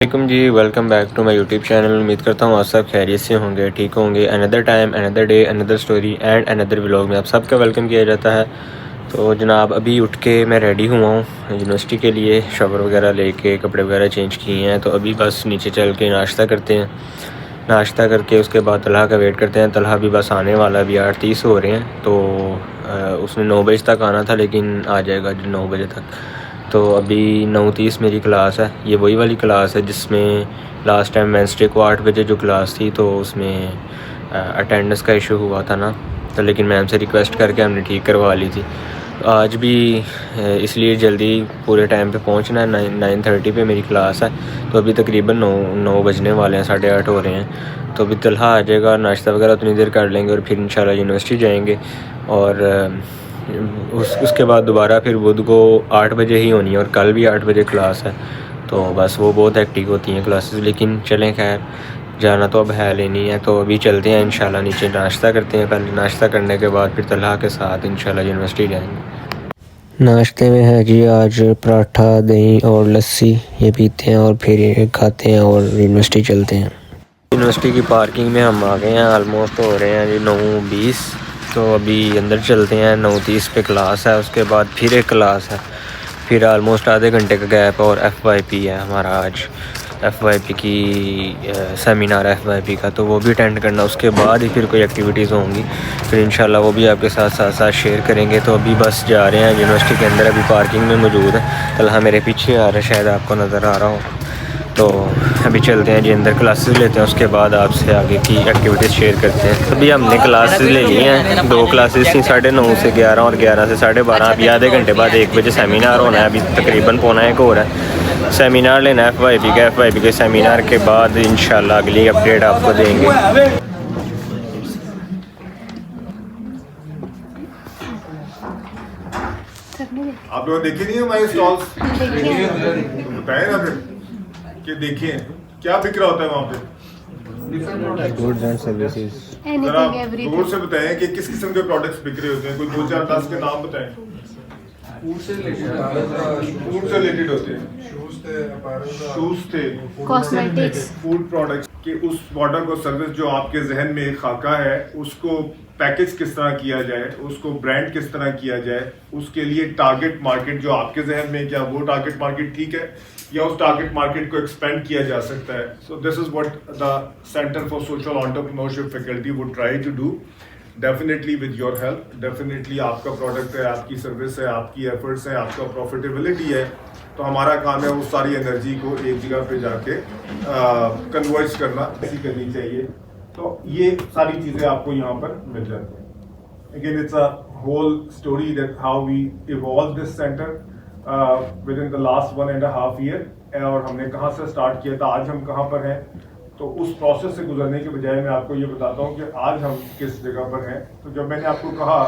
वालेकुम जी, welcome back to my YouTube channel. उम्मीद करता हूँ आप सब खैरियत से होंगे, ठीक होंगे। Another time, another day, another story and another vlog में आप सबका वेलकम किया जाता है। तो जनाब अभी उठ के मैं रेडी हुआ हूँ यूनिवर्सिटी के लिए, शावर वगैरह लेके कपड़े वगैरह चेंज किए हैं। तो अभी बस नीचे चल के नाश्ता करते हैं। नाश्ता करके उसके बाद तलहा का वेट करते हैं। तलहा भी बस आने वाला, अभी 8:30 हो रहे हैं। तो उसने 9 बजे तक आना था, लेकिन आ जाएगा 9 बजे तक। तो अभी 9:30 मेरी क्लास है। ये वही वाली क्लास है जिसमें लास्ट टाइम वेंसडे को 8 बजे जो क्लास थी, तो उसमें अटेंडेंस का इशू हुआ था ना। तो लेकिन मैम से रिक्वेस्ट करके हमने ठीक करवा ली थी। आज भी इसलिए जल्दी पूरे टाइम पे पहुंचना है। 9:30 पे मेरी क्लास है। तो अभी तकरीबन 9 बजने वाले हैं, 8:30 हो रहे हैं। तो अभी तलहा आ जाएगा, नाश्ता वगैरह उतनी देर कर लेंगे और फिर इंशाल्लाह यूनिवर्सिटी जाएंगे। और उसके बाद दोबारा फिर बुध को 8 बजे ही होनी है, और कल भी 8 बजे क्लास है। तो बस वो बहुत हेक्टिक होती हैं क्लासेस, लेकिन चलें खैर, जाना तो अब है लेनी है। तो अभी चलते हैं इंशाल्लाह, नीचे नाश्ता करते हैं। पहले नाश्ता करने के बाद फिर तलहा के साथ इंशाल्लाह यूनिवर्सिटी जाएंगे। नाश्ते में है जी आज पराठा, दही और लस्सी, ये पीते हैं और फिर ये खाते हैं और यूनिवर्सिटी चलते हैं। यूनिवर्सिटी की पार्किंग में हम आ गए हैं। आलमोस्ट हो रहे हैं जी 9:20। तो अभी अंदर चलते हैं। 9:30 पे क्लास है, उसके बाद फिर एक क्लास है, फिर आलमोस्ट आधे घंटे का गैप है। और FYP है हमारा आज, FYP की सेमिनार FYP का, तो वो भी अटेंड करना। उसके बाद ही फिर कोई एक्टिविटीज़ होंगी, फिर इंशाल्लाह वो भी आपके साथ शेयर करेंगे। तो अभी बस जा रहे हैं यूनिवर्सिटी के अंदर, अभी पार्किंग में मौजूद है। तलहा मेरे पीछे आ रहा है, शायद आपको नज़र आ रहा हो। तो अभी चलते हैं जी अंदर, क्लासेस लेते हैं, उसके बाद आपसे आगे की एक्टिविटीज़ शेयर करते हैं। अभी हमने क्लासेस ले ली हैं, 2 क्लासेस थी, 9:30 से 11 और 11 से 12:30। अभी आधे घंटे बाद 1 बजे सेमिनार होना है। अभी तकरीबन 1:15 हो रहा है। सेमिनार लेना है FYP का। FYP के सेमिनार के बाद इंशाल्लाह अगली अपडेट आपको देंगे। आप लोग देखे नहीं है हमारे स्टॉल्स? बताए ना फिर कि देखिए क्या बिक रहा होता है वहाँ पे। Goods and services. जरा जोर से बताएं कि किस किस्म के प्रोडक्ट्स बिक रहे होते हैं। कोई 2, 4, 10 के नाम बताएं। फूड से रिलेटेड होते हैं, शूज थे, कॉस्मेटिक्स, फूड प्रोडक्ट्स के उस प्रोडक्ट और सर्विस जो आपके जहन में खाका है, उसको पैकेज किस तरह किया जाए, उसको ब्रांड किस तरह किया जाए, उसके लिए टारगेट मार्केट जो आपके जहन में, क्या वो टारगेट मार्केट ठीक है या उस टारगेट मार्केट को एक्सपेंड किया जा सकता है। So this is what the centre for social entrepreneurship faculty would try to do, definitely with your help. Definitely आपका प्रोडक्ट है, आपकी सर्विस है, आपकी एफर्ट्स है, आपका प्रॉफिटेबिलिटी है, तो हमारा काम है उस सारी एनर्जी को एक जगह पे जाके कन्वर्ज करना, ऐसी करनी चाहिए। तो ये सारी चीज़ें आपको यहाँ पर मिल जाती हैं। Again it's a whole story that how we evolve this centre within the last 1.5 year, और हमने कहाँ से स्टार्ट किया था, आज हम कहाँ पर हैं। तो उस प्रोसेस से गुजरने के बजाय मैं आपको ये बताता हूँ कि आज हम किस जगह पर हैं। तो जब मैंने आपको कहा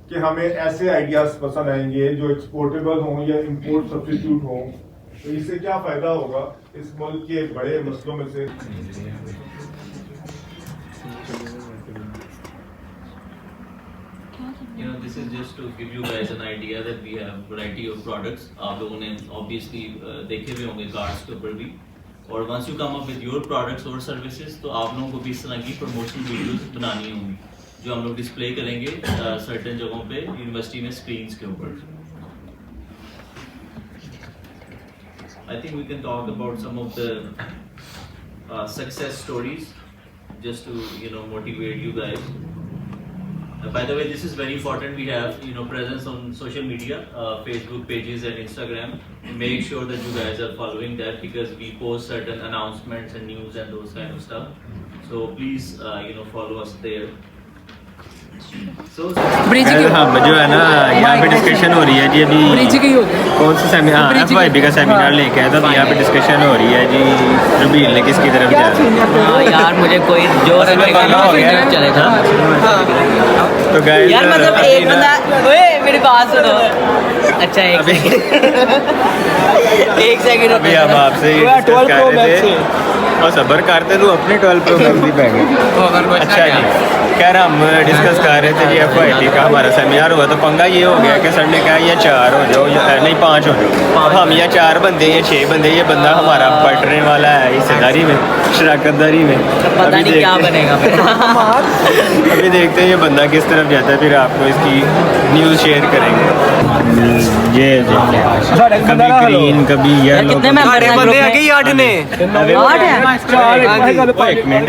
कि हमें ऐसे आइडियाज़ पसंद आएंगे जो एक्सपोर्टेबल हों या इंपोर्ट सब्स्टिट्यूट हों, तो इससे क्या फ़ायदा होगा इस मुल्क के बड़े मसलों में से। This is just to give you guys an idea that we have variety of products. आप लोगों ने obviously देखे हुए होंगे कार्ड्स के ऊपर भी। और once you come up with your products और services, तो आप लोगों को भी इस तरह की promotional videos बनानी होंगी, जो हम लोग डिस्प्ले करेंगे certain जगहों पे यूनिवर्सिटी में स्क्रीन्स के ऊपर। I think we can talk about some of the success stories, just to motivate you guys. By the way, this is very important. We have presence on social media, Facebook pages and Instagram. Make sure that you guys are following that, because we post certain announcements and news and those kind of stuff. So please follow us there. Bridge की हम जो है ना, यहाँ पे discussion हो रही है जी। अभी ब्रिज की कौन सा सेमिनार, FYP का सेमिनार लेके आया था, तो यहाँ पे डिस्कशन हो रही है जी। रुबील ने किसकी तरफ जाना यार, मुझे कोई जोर चले था। तो गाइस यार मतलब एक बंदा, ओए मेरी बात सुनो। अच्छा एक सेकंड अभी हम आपसे डिस्कस कर रहे थे, और सब्र करते तो अपने 12 Pro Max भी पहने। अच्छा जी, खैर हम डिस्कस कर रहे थे जी FYP का हमारा सेमिनार हुआ तो पंगा ये हो गया कि सर ने कहा या 4 हो जाओ या नहीं 5 हो जाओ। अब हम या 4 बंदे या 6 बंदे, ये बंदा हमारा बटने वाला है हिस्सेदारी में, शराकतदारी में। पता नहीं क्या बनेगा अभी देखते हैं ये बंदा किस तरफ जाता है, फिर आपको इसकी न्यूज़ शेयर करेंगे। ये कभी ग्रीन कभी येलो। कितने मेंबर हैं ग्रुप में? 8 ने 8 है। एक मिनट,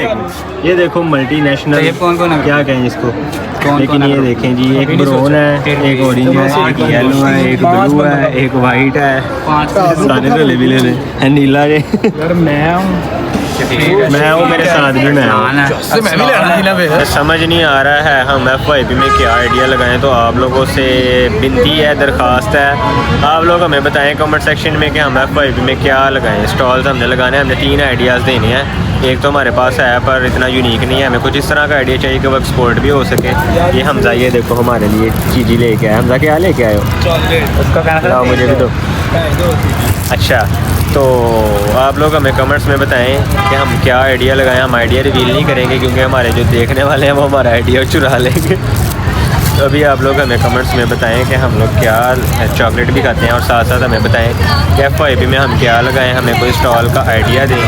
ये देखो मल्टीनेशनल क्या कहें इसको, लेकिन ये देखें जी, एक ब्राउन है, एक ऑरेंज है, एक येलो है, एक ब्लू है, एक वाइट है, सारे रले मिले है, नीला है। मैं हूँ, मेरे साथ भी मैं हूँ। समझ नहीं आ रहा है हम FYP में क्या आइडिया लगाएं, तो आप लोगों से विनती है, दरख्वास्त है, आप लोग हमें बताएं कमेंट सेक्शन में कि हम FYP में क्या लगाएं। स्टॉल्स हमने लगाने हैं, हमने 3 आइडियाज़ देने हैं। एक तो हमारे पास है पर इतना यूनिक नहीं है, हमें कुछ इस तरह का आइडिया चाहिए कि वो एक्सपोर्ट भी हो सके। ये हमजा, ये देखो हमारे लिए चीज़ी लेके आए। हमजा क्या लेके आए हो? उसका कहना मुझे भी दो। अच्छा, तो आप लोग हमें कमेंट्स में बताएं कि हम क्या आइडिया लगाएं। हम आइडिया रिवील नहीं करेंगे क्योंकि हमारे जो देखने वाले हैं वो हमारा आइडिया चुरा लेंगे। तो अभी आप लोग हमें कमेंट्स में बताएं कि हम लोग क्या चॉकलेट भी खाते हैं, और साथ साथ हमें बताएं कि FYP में हम क्या लगाएं। हमें कोई स्टॉल का आइडिया दें।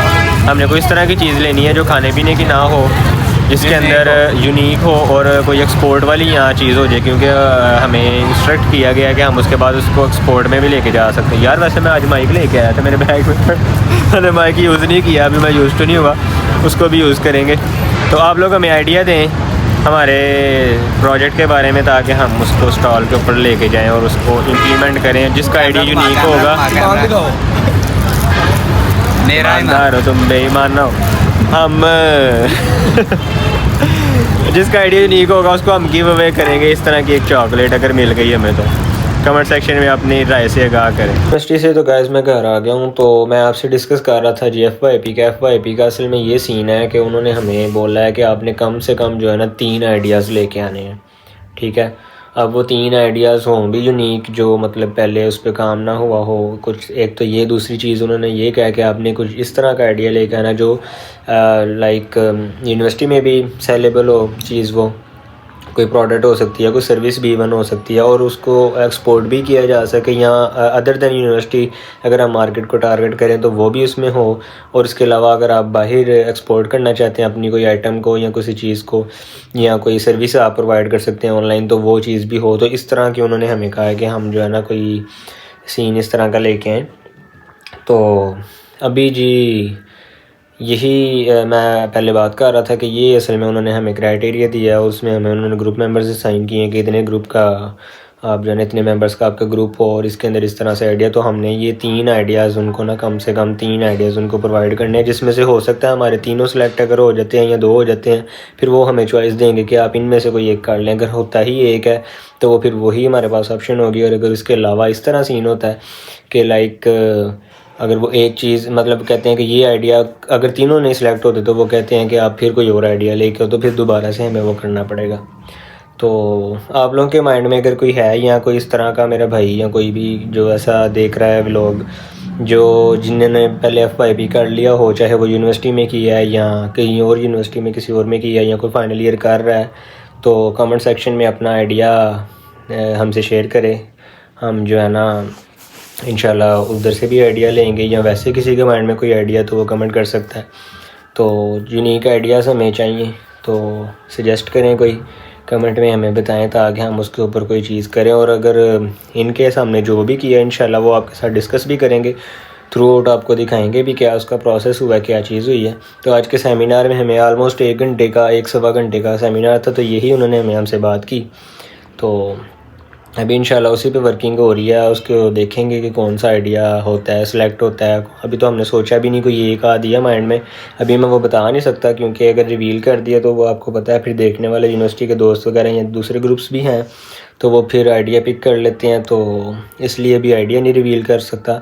हमने कोई इस तरह की चीज़ लेनी है जो खाने पीने की ना हो, जिसके अंदर यूनिक हो और कोई एक्सपोर्ट वाली यहाँ चीज़ हो जाए, क्योंकि हमें इंस्ट्रक्ट किया गया कि हम उसके बाद उसको एक्सपोर्ट में भी लेके जा सकते हैं। यार वैसे मैं आज माइक लेके आया था मेरे बैग में, मैंने माइक यूज़ नहीं किया, अभी मैं यूज़ तो नहीं हुआ, उसको भी यूज़ करेंगे। तो आप लोग हमें आइडिया दें हमारे प्रोजेक्ट के बारे में, ताकि हम उसको स्टॉल के ऊपर लेके जाएं और उसको इम्प्लीमेंट करें। जिसका आइडिया यूनिक होगा, ईमानदार हो तुम, बेईमान ना हो। हम जिसका आइडिया यूनिक होगा उसको हम गिव अवे करेंगे, इस तरह की एक चॉकलेट अगर मिल गई हमें तो। कमेंट सेक्शन में अपनी राय से आगाह करें। यूनिवर्सिटी से तो गाइस मैं घर आ गया हूँ, तो मैं आपसे डिस्कस कर रहा था जी FYP का असल में ये सीन है कि उन्होंने हमें बोला है कि आपने कम से कम जो है ना 3 आइडियाज़ लेके आने हैं, ठीक है। अब वो 3 आइडियाज़ हों भी यूनिक, जो मतलब पहले उस पर काम ना हुआ हो कुछ, एक तो ये। दूसरी चीज़ उन्होंने ये कहा कि आपने कुछ इस तरह का आइडिया लेके आना जो लाइक यूनिवर्सिटी में भी सेलेबल हो चीज़, वो कोई प्रोडक्ट हो सकती है, कोई सर्विस भी इवन हो सकती है, और उसको एक्सपोर्ट भी किया जा सके यहाँ अदर दैन यूनिवर्सिटी। अगर हम मार्केट को टारगेट करें तो वो भी उसमें हो, और इसके अलावा अगर आप बाहर एक्सपोर्ट करना चाहते हैं अपनी कोई आइटम को या किसी चीज़ को, या कोई सर्विस आप प्रोवाइड कर सकते हैं ऑनलाइन, तो वो चीज़ भी हो। तो इस तरह की उन्होंने हमें कहा है कि हम जो है ना कोई सीन इस तरह का लेके आएँ। तो अभी जी यही मैं पहले बात कर रहा था कि ये असल में उन्होंने हमें क्राइटेरिया दिया है, उसमें हमें उन्होंने ग्रुप मेंबर्स से साइन किए हैं कि इतने ग्रुप का आप जो है इतने मेंबर्स का आपका ग्रुप हो, और इसके अंदर इस तरह से आइडिया। तो हमने ये 3 आइडियाज़ उनको ना, कम से कम 3 आइडियाज़ उनको प्रोवाइड करने हैं, जिसमें से हो सकता है हमारे तीनों सेलेक्ट अगर हो जाते हैं या 2 हो जाते हैं, फिर वो हमें चॉइस देंगे कि आप इनमें से कोई एक कर लें। अगर होता ही एक है तो वो फिर वही हमारे पास ऑप्शन होगी। और अगर इसके अलावा इस तरह सीन होता है कि लाइक अगर वो एक चीज़ मतलब कहते हैं कि ये आइडिया अगर तीनों नहीं सिलेक्ट होते तो वो कहते हैं कि आप फिर कोई और आइडिया लेके हो, तो फिर दोबारा से हमें वो करना पड़ेगा। तो आप लोगों के माइंड में अगर कोई है या कोई इस तरह का मेरा भाई या कोई भी जो ऐसा देख रहा है व्लॉग, जो जिन्होंने पहले FYP कर लिया हो, चाहे वो यूनिवर्सिटी में किया है या कहीं और यूनिवर्सिटी में किसी और में किया है, या कोई फाइनल ईयर कर रहा है, तो कमेंट सेक्शन में अपना आइडिया हमसे शेयर करें। हम जो है ना इंशाल्लाह उधर से भी आइडिया लेंगे, या वैसे किसी के माइंड में कोई आइडिया तो वो कमेंट कर सकता है। तो यूनिक आइडियाज़ हमें चाहिए, तो सजेस्ट करें कोई, कमेंट में हमें बताएं ताकि हम उसके ऊपर कोई चीज़ करें। और अगर इनकेस हमने जो भी किया इंशाल्लाह वो आपके साथ डिस्कस भी करेंगे, थ्रू आउट आपको दिखाएंगे भी क्या उसका प्रोसेस हुआ है, क्या चीज़ हुई है। तो आज के सेमिनार में हमें आलमोस्ट 1 घंटे का 1 सवा घंटे का सेमिनार था, तो यही उन्होंने हमें हमसे बात की। तो अभी इंशाल्लाह उसी पे वर्किंग हो रही है, उसको देखेंगे कि कौन सा आइडिया होता है, सिलेक्ट होता है। अभी तो हमने सोचा भी नहीं, कोई एक आ दिया माइंड में, अभी मैं वो बता नहीं सकता, क्योंकि अगर रिवील कर दिया तो वो आपको पता है फिर देखने वाले यूनिवर्सिटी के दोस्त वगैरह या दूसरे ग्रुप्स भी हैं, तो वो फिर आइडिया पिक कर लेते हैं, तो इसलिए अभी आइडिया नहीं रिवील कर सकता।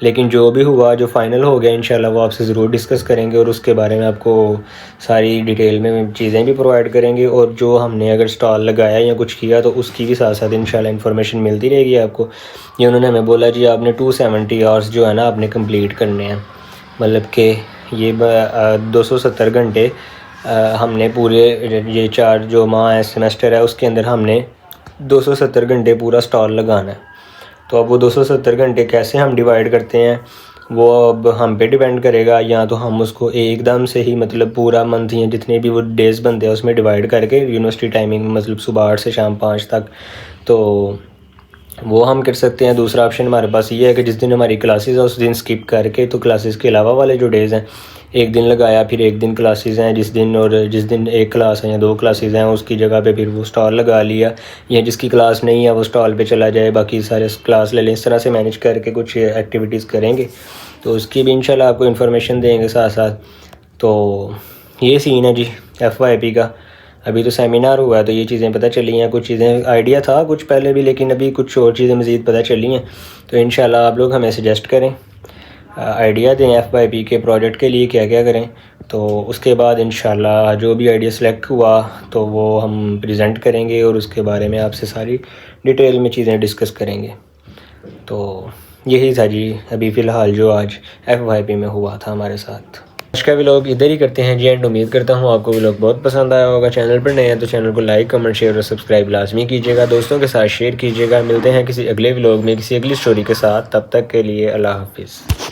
लेकिन जो भी हुआ, जो फ़ाइनल हो गया इंशाल्लाह वो आपसे ज़रूर डिस्कस करेंगे, और उसके बारे में आपको सारी डिटेल में चीज़ें भी प्रोवाइड करेंगे। और जो हमने अगर स्टॉल लगाया या कुछ किया तो उसकी भी साथ साथ इंशाल्लाह इन्फॉर्मेशन मिलती रहेगी आपको। ये उन्होंने हमें बोला जी आपने 270 आवर्स जो है ना आपने कंप्लीट करने हैं, मतलब कि ये 270 घंटे हमने पूरे ये 4 जो माह है सेमेस्टर है उसके अंदर हमने 270 घंटे पूरा स्टॉल लगाना है। तो अब वो 270 घंटे कैसे हम डिवाइड करते हैं वो अब हम पे डिपेंड करेगा, या तो हम उसको एकदम से ही मतलब पूरा मंथ या जितने भी वो डेज़ बनते हैं उसमें डिवाइड करके यूनिवर्सिटी टाइमिंग मतलब सुबह 8 से शाम 5 तक, तो वो हम कर सकते हैं। दूसरा ऑप्शन हमारे पास ये है कि जिस दिन हमारी क्लासेस है उस दिन स्किप करके तो क्लासेस के अलावा वाले जो डेज़ हैं एक दिन लगाया, फिर एक दिन क्लासेस हैं जिस दिन, और जिस दिन एक क्लास है या 2 क्लासेस हैं उसकी जगह पे फिर वो स्टॉल लगा लिया, या जिसकी क्लास नहीं है वो स्टॉल पे चला जाए, बाकी सारे क्लास ले लें। इस तरह से मैनेज करके कुछ एक्टिविटीज़ करेंगे तो उसकी भी इंशाल्लाह आपको इन्फॉर्मेशन देंगे साथ साथ। तो ये सीन है जी FYP का। अभी तो सेमिनार हुआ है तो ये चीज़ें पता चली हैं, कुछ चीज़ें आइडिया था कुछ पहले भी, लेकिन अभी कुछ और चीज़ें मज़ीद पता चली हैं। तो इंशाल्लाह आप लोग हमें सजेस्ट करें, आइडिया दें FYP के प्रोजेक्ट के लिए क्या क्या करें, तो उसके बाद इंशाल्लाह जो भी आइडिया सेलेक्ट हुआ तो वो हम प्रेजेंट करेंगे और उसके बारे में आपसे सारी डिटेल में चीज़ें डिस्कस करेंगे। तो यही था जी अभी फ़िलहाल जो आज FYP में हुआ था हमारे साथ। आज का व्लॉग इधर ही करते हैं जी एंड। उम्मीद करता हूँ आपको व्लॉग बहुत पसंद आया होगा। चैनल पर नए हैं तो चैनल को लाइक कमेंट शेयर और सब्सक्राइब लाजमी कीजिएगा, दोस्तों के साथ शेयर कीजिएगा। मिलते हैं किसी अगले व्लॉग में किसी अगली स्टोरी के साथ, तब तक के लिए अल्लाह हाफिज़।